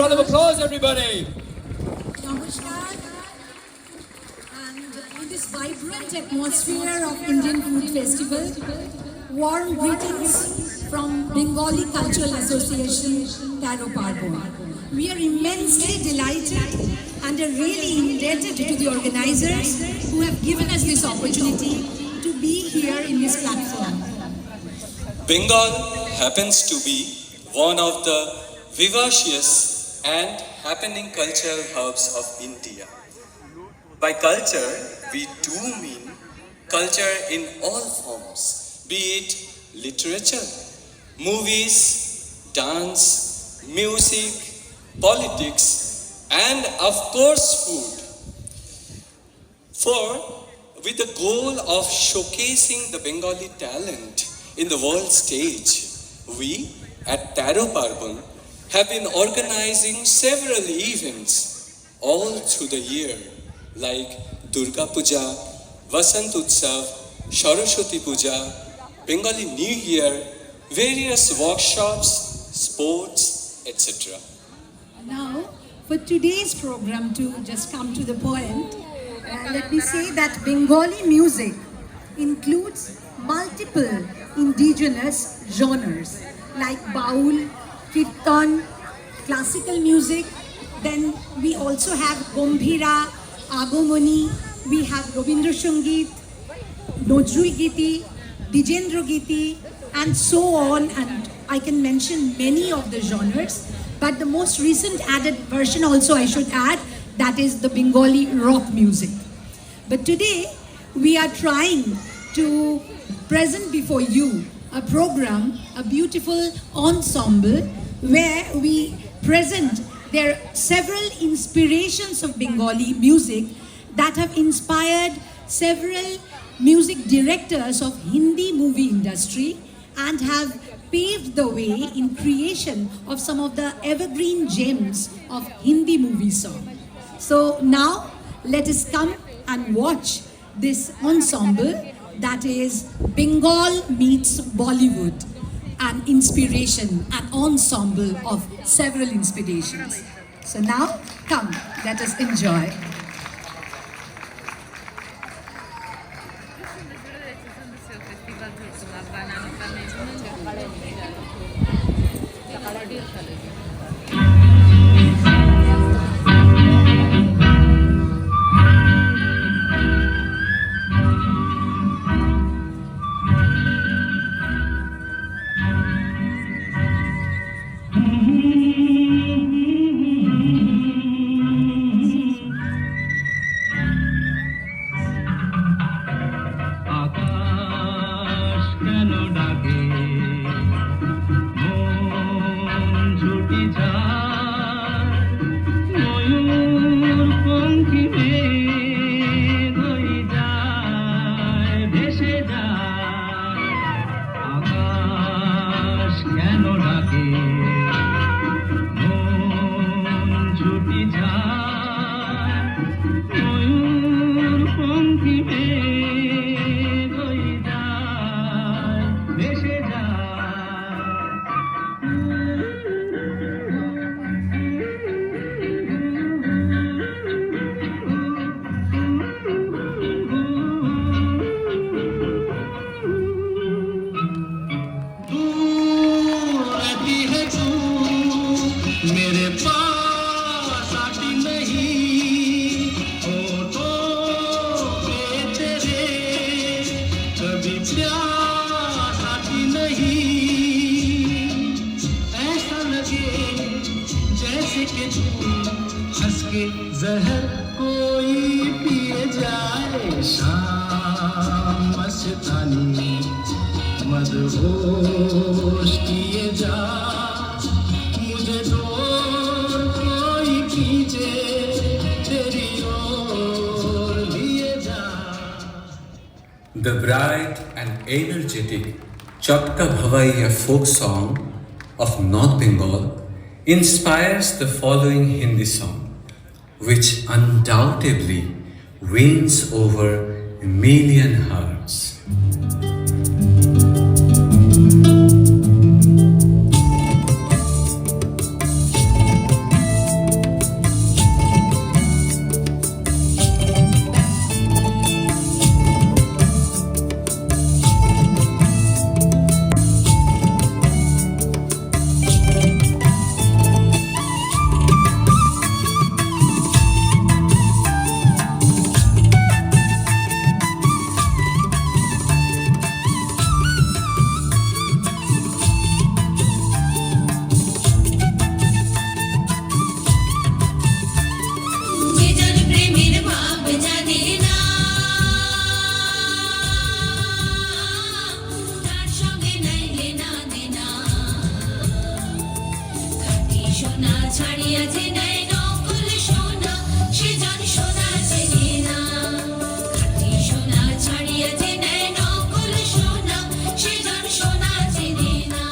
Round of applause, everybody. Namaskar. And in this vibrant atmosphere of Indian Food Festival, warm greetings from Bengali Cultural Association, Taro Parbon. We are immensely delighted and are really indebted to the organizers who have given us this opportunity to be here in this platform. Bengal happens to be one of the vivacious and happening cultural hubs of India. By culture, we do mean culture in all forms, be it literature, movies, dance, music, politics, and of course food. For with the goal of showcasing the Bengali talent in the world stage, we at Taro Parbon have been organizing several events all through the year like Durga Puja, Vasant Utsav, Saraswati Puja, Bengali New Year, various workshops, sports, etc. Now, for today's program, to just come to the point, let me say that Bengali music includes multiple indigenous genres like Baul, Kirtan, classical music. Then we also have Gombhira, Agomani, we have Robindra Sangeet, Nojrul Giti, Dijendra Giti, and so on. And I can mention many of the genres. But the most recent added version also I should add, that is the Bengali rock music. But today we are trying to present before you a program, a beautiful ensemble where we present there are several inspirations of Bengali music that have inspired several music directors of Hindi movie industry and have paved the way in creation of some of the evergreen gems of Hindi movie song. So now let us come and watch this ensemble that is Bengal meets Bollywood, an inspiration, an ensemble of several inspirations. So now come, let us enjoy. जहर कोई पिए जाए शाम मस्तानी मदहोश किए जा मुझे door कोई खींचे तेरी ओर लिए जा. The bright and energetic Chatka Bhavaiya folk song of North Bengal inspires the following Hindi song, which undoubtedly wins over a million hearts. আছে নাই নকল সোনা সে জান সোনা চেনে না খাঁটি সোনা ছাড়িয়েছে নাই নকল সোনা সে জান সোনা চেনে না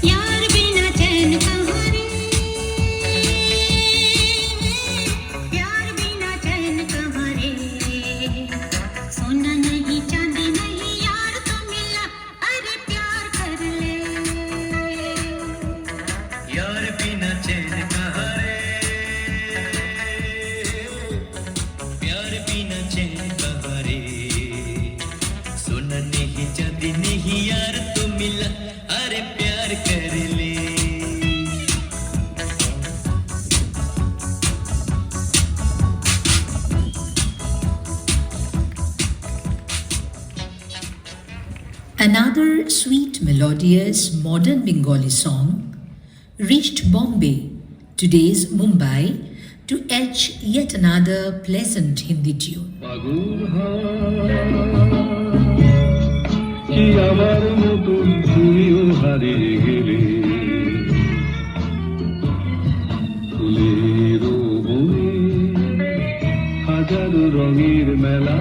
यार बिना चैन कहाँ रे प्यार बिना चैन कहाँ रे सोना नहीं चांदी नहीं यार तो मिला अरे प्यार कर ले यार बिना चैन कहाँ रे प्यार बिना चैन कहाँ रे सोना नहीं चांदी नहीं यार तो मिला अरे प्यार कर ले Another sweet, melodious, modern Bengali song reached Bombay, today's Mumbai, to etch yet another pleasant Hindi tune. পাগল কি আমার মতন তুইও হারিয়ে গেলে ফুলের বনে হাজারো রঙের মেলা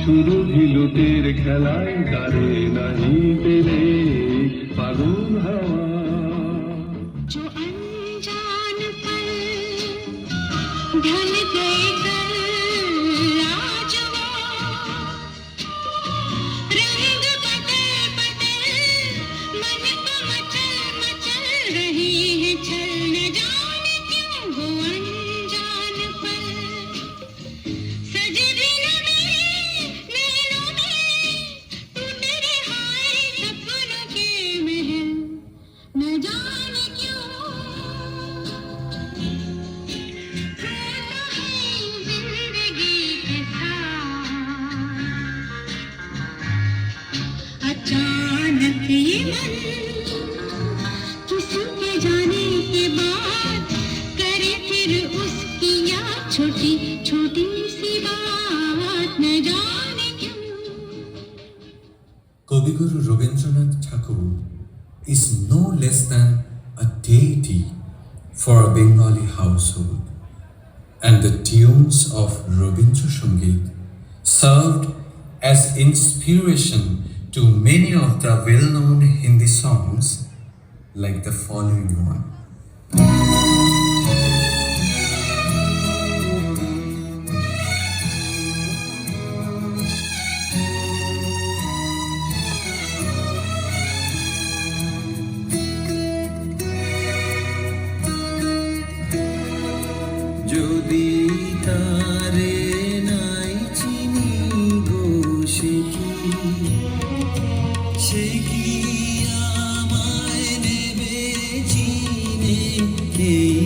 শুরু ভিলুটের খেলায় কারে নাহি পেলে পাগল হাওয়া जो अनजान पल ढल गए कल आज वो रंग बदल बदल मन को मचल मचल रही है छल न जाने क्यों वो अनजान पल सजे भी न मेरे नैनों में टूट रहे हाय सपनों के महल न जाने क्यों रोता है जिंदगी के साथ अचानक ये मन किसी के जाने के बाद करे फिर उसकी याद छोटी छोटी सी बात न जाने क्यों Kaviguru Rabindranath Tagore is no less than a deity for a Bengali household, and the tunes of Rabindra Sangeet served as inspiration to many of the well-known Hindi songs like the following one. যদি তারে নাই চিনি গো সে কি আমায় নেবে চিনে এই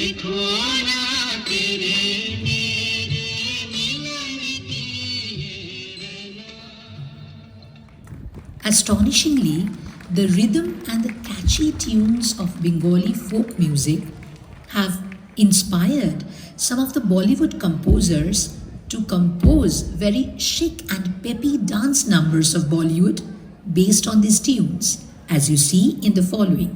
देखो ना तेरे मेरे मिलन की ये Astonishingly, the rhythm and the catchy tunes of Bengali folk music have inspired some of the Bollywood composers to compose very chic and peppy dance numbers of Bollywood based on these tunes, as you see in the following.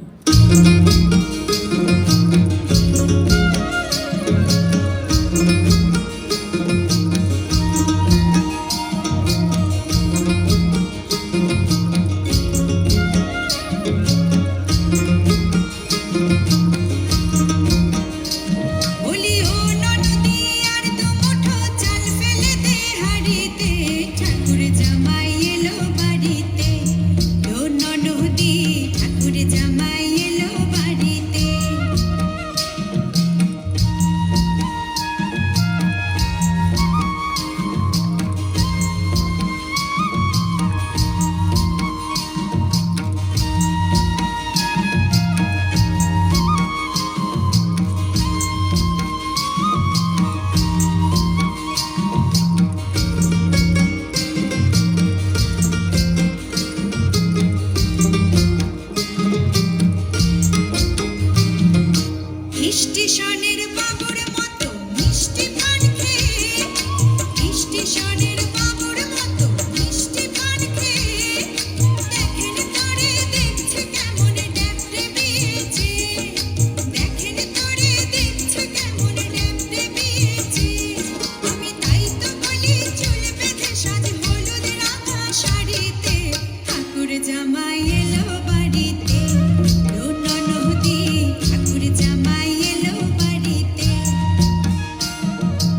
বলি ও ননদি আর দু মুঠো চাল ফেলে দে হাড়িতে ঠাকুর জামাই এলো বাড়িতে ও ননদি ঠাকুর জামাই এলো বাড়িতে স্টেশনের বাবুর মতো মিষ্টি পান খেয়ে স্টেশনের বাবুর মতো মিষ্টি পান খেয়ে দেখেন তোরে দেখছে কেমন ড্যাপটে বিয়েছে দেখেন তোরে দেখছে কেমন ড্যাপটে বিয়েছে আমি তাই তো বলি চুল বেঁধে সাজ হলুদ রাঙা শাড়িতে ঠাকুর জামাই এলো বাড়িতে ও ননদি ঠাকুর জামাই এলো বাড়িতে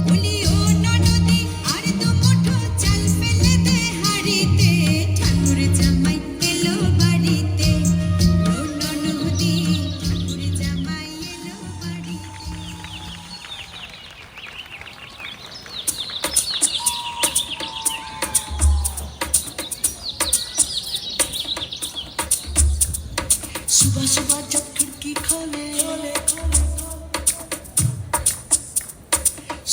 বলি ও ননদি আর দু মুঠো চাল ফেলে দে হাড়িতে ঠাকুর জামাই এলো বাড়িতে ও ননদি ঠাকুর জামাই এলো বাড়িতে सुबह सुबह जब खिड़की खोले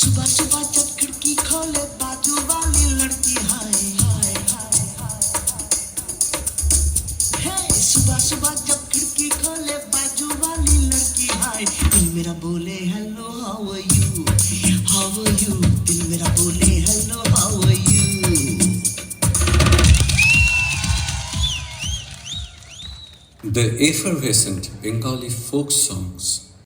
सुबह सुबह जब खिड़की खोले बाजू वाली लड़की हाय हाय हाय हाय सुबह सुबह जब खिड़की खोले बाजू वाली लड़की हाय दिल मेरा बोले हेलो हाउ आर यू दिल मेरा बोले hello how are you The effervescent Bengali folk songs